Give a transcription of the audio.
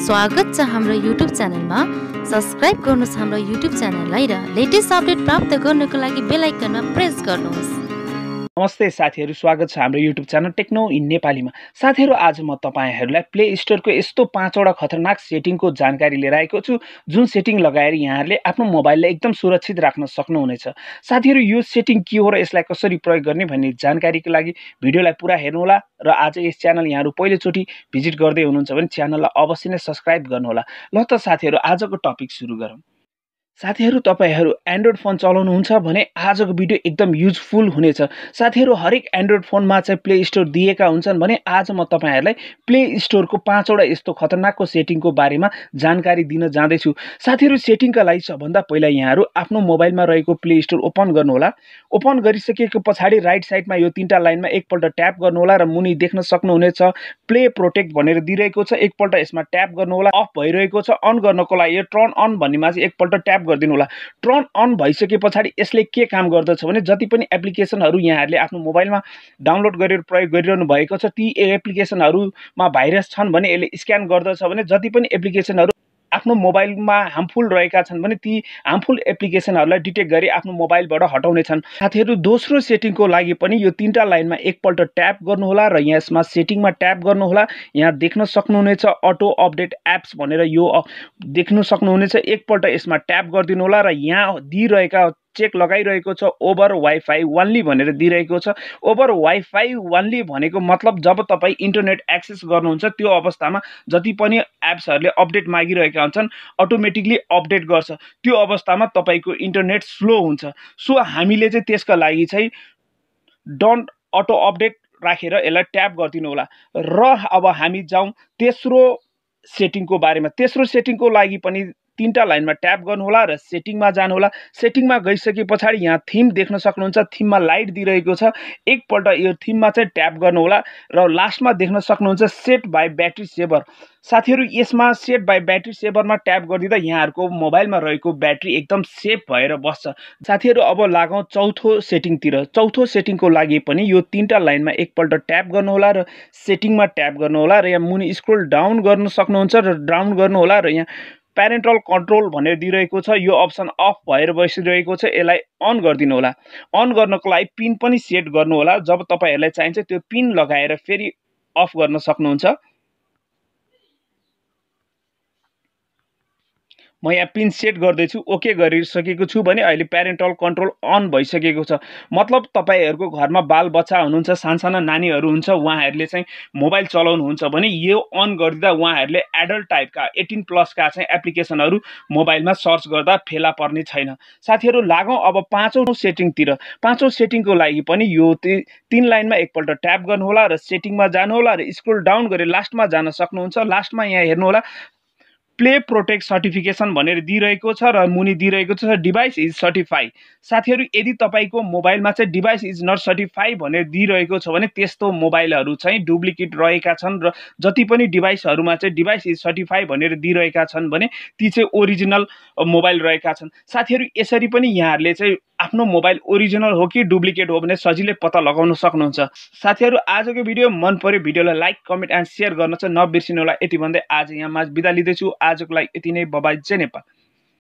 स्वागत छ हाम्रो युट्युब च्यानलमा। सब्स्क्राइब गर्नुहोस् हाम्रो युट्युब च्यानललाई र लेटेस्ट अपडेट प्राप्त गर्नको लागि बेल आइकनमा प्रेस गर्नुहोस्। नमस्ते साथीहरु, स्वागत छ हाम्रो युट्युब च्यानल टेक्नो इन नेपालीमा। साथीहरु, आज म तपाईहरुलाई प्ले स्टोरको यस्तो 5 वटा खतरनाक सेटिङको जानकारी लिएर आएको छु, जुन सेटिङ लगाएर यहाँहरुले आफ्नो मोबाइललाई एकदम सुरक्षित राख्न सक्नुहुनेछ। साथीहरु, यो सेटिङ के हो र यसलाई कसरी प्रयोग गर्ने भन्ने जानकारीको लागि भिडियोलाई पुरा हेर्नुहोला र आज यस च्यानल यहाँहरु पहिलोचोटी भिजिट गर्दै हुनुहुन्छ भने च्यानललाई अवश्य नै सब्स्क्राइब गर्नुहोला। ल त साथीहरु, आजको टपिक सुरु गरौँ। साथीहरु, तपाईहरु एन्ड्रोइड फोन चलाउनुहुन्छ भने आजको भिडियो एकदम युजफुल हुनेछ। साथीहरु, हरेक एन्ड्रोइड फोनमा चाहिँ प्ले स्टोर दिएका हुन्छन् भने आज म तपाईहरुलाई प्ले स्टोरको 5 वटा यस्तो खतरनाकको सेटिङको बारेमा जानकारी दिन जाँदैछु। साथीहरु, सेटिङका लागि सबभन्दा पहिला यहाँहरु आफ्नो मोबाइलमा रहेको प्ले स्टोर ओपन गर्नुहोला। ओपन गरिसकेको पछाडी राइट साइडमा यो तीनटा लाइनमा एकपल्ट ट्याप गर्नुहोला र मुनि देख्न सक्नुहुनेछ प्ले प्रोटेक्ट भनेर दिइरहेको छ। एकपल्ट यसमा ट्याप गर्नुहोला। अफ भइरहेको छ, अन गर्नको लागि यो टर्न अन भन्नेमा चाहिँ एकपल्ट ट्याप गरिदिनु होला। टर्न अन भइसके पछाडी यसले के काम गर्दछ भने जति पनि एप्लिकेसनहरु यहाँहरुले आफ्नो मोबाइलमा डाउनलोड गरेर प्रयोग गरिरहनु भएको छ, ती एप्लिकेसनहरुमा भाइरस छन् भने यसले स्क्यान गर्दछ भने जति पनि एप्लिकेसनहरु आफ्नो मोबाइलमा हार्मफुल रहेका छन् भने ती हार्मफुल एप्लिकेसनहरुलाई डिटेक्ट गरी आफ्नो मोबाइलबाट हटाउने छन्। साथीहरु, दोस्रो सेटिङको लागि पनि यो तीनटा लाइनमा एकपल्ट ट्याप गर्नुहोला र यसमा सेटिङमा ट्याप गर्नुहोला। यहाँ देख्न सक्नुहुनेछ अटो अपडेट एप्स भनेर यो देख्न सक्नुहुनेछ। एकपल्ट यसमा ट्याप गरिदिनु होला र यहाँ दिइरहेका चेक लगाइरहेको छ ओभर वाइफाई ओन्ली भनेर दिइरहेको छ। ओभर वाइफाई ओन्ली भनेको मतलब जब तपाई इन्टरनेट एक्सेस गर्नुहुन्छ त्यो अवस्थामा जति पनि एप्सहरुले अपडेट मागिरहेका हुन्छन् अटोमेटिकली अपडेट गर्छ। त्यो अवस्थामा तपाईको इन्टरनेट स्लो हुन्छ। सो हामीले चाहिँ त्यसका लागि चाहिँ डोन्ट अटो अपडेट राखेर यसलाई ट्याप गरिदिनु होला। र अब हामी जाउँ तेस्रो सेटिङको बारेमा। तेस्रो सेटिङको लागि पनि तीनटा लाइनमा ट्याप गर्नुहोला र सेटिङमा जानुहोला। सेटिङमा गइसके पछाडी यहाँ थीम देख्न सक्नुहुन्छ। थीममा लाइट दिइरहेको छ। एकपल्ट यो थीममा चाहिँ ट्याप गर्नुहोला र लास्टमा देख्न सक्नुहुन्छ सेट बाइ ब्याट्री सेभर। साथीहरु, यसमा सेट बाइ ब्याट्री सेभरमा ट्याप गरिदिँदा यहाँहरुको मोबाइलमा रहेको ब्याट्री एकदम सेफ भएर बस्छ। साथीहरु, अब लागौं चौथो सेटिङतिर। चौथो सेटिङको लागि पनि यो तीनटा लाइनमा एकपल्ट ट्याप गर्नुहोला र सेटिङमा ट्याप गर्नुहोला र यहाँ मुनि स्क्रोल डाउन गर्न सक्नुहुन्छ र डाउन गर्नुहोला र यहाँ प्यारेन्टल कन्ट्रोल भनेर दिइरहेको छ। यो अप्सन अफ भएर बसिरहेको छ, यसलाई अन गरिदिनु होला। अन गर्नको लागि पिन पनि सेट गर्नु होला। जब तपाईहरुलाई चाहिन्छ त्यो पिन लगाएर फेरि अफ गर्न सक्नुहुन्छ। म यहाँ पिन सेट गर्दैछु, ओके गरिसकेको छु भने अहिले प्यारेन्टल कन्ट्रोल अन भइसकेको छ। मतलब तपाईहरुको घरमा बाल बच्चा हुनुहुन्छ, सानसाना नानीहरु हुन्छ, उहाँहरुले चाहिँ मोबाइल चलाउनुहुन्छ भने यो अन गरिदिँदा उहाँहरुले एडल्ट टाइपका 18 प्लस का चाहिँ एप्लिकेसनहरु मोबाइलमा सर्च गर्दा फेला पर्ने छैन। साथीहरु, लागौं अब पाँचौं सेटिङतिर। पाँचौं सेटिङको लागि पनि यो तीन लाइनमा एकपल्ट ट्याप गर्नुहोला र सेटिङमा जानुहोला र स्क्रोल डाउन गरे लास्टमा जान सक्नुहुन्छ। लास्टमा यहाँ हेर्नुहोला प्ले प्रोटेक्ट सर्टिफिकेसन भनेर दिइरहेको छ र मुनि दिइरहेको छ डिभाइस इज सर्टिफाई। साथीहरु, यदि तपाईको मोबाइलमा चाहिँ डिभाइस इज नट सर्टिफाई भनेर दिइरहेको छ भने त्यस्तो मोबाइलहरु चाहिँ डुप्लिकेट रहेका छन् र जति पनि डिभाइसहरुमा चाहिँ डिभाइस इज सर्टिफाई भनेर दिइरहेका छन् भने ती चाहिँ ओरिजिनल मोबाइल रहेका छन्। साथीहरु, यसरी पनि यहाँहरुले चाहिँ आफ्नो मोबाइल ओरिजिनल हो कि डुप्लिकेट हो भने सजिलै पत्ता लगाउन सक्नुहुन्छ। साथीहरु, आजको भिडियो मन पर्यो भिडियोलाई लाइक, कमेन्ट एन्ड शेयर गर्न चाहिँ नबिर्सिनु होला। यति भन्दै आज यहाँमा बिदा लिदैछु। आजको लागि यति नै। Bye bye. जय नेपाल।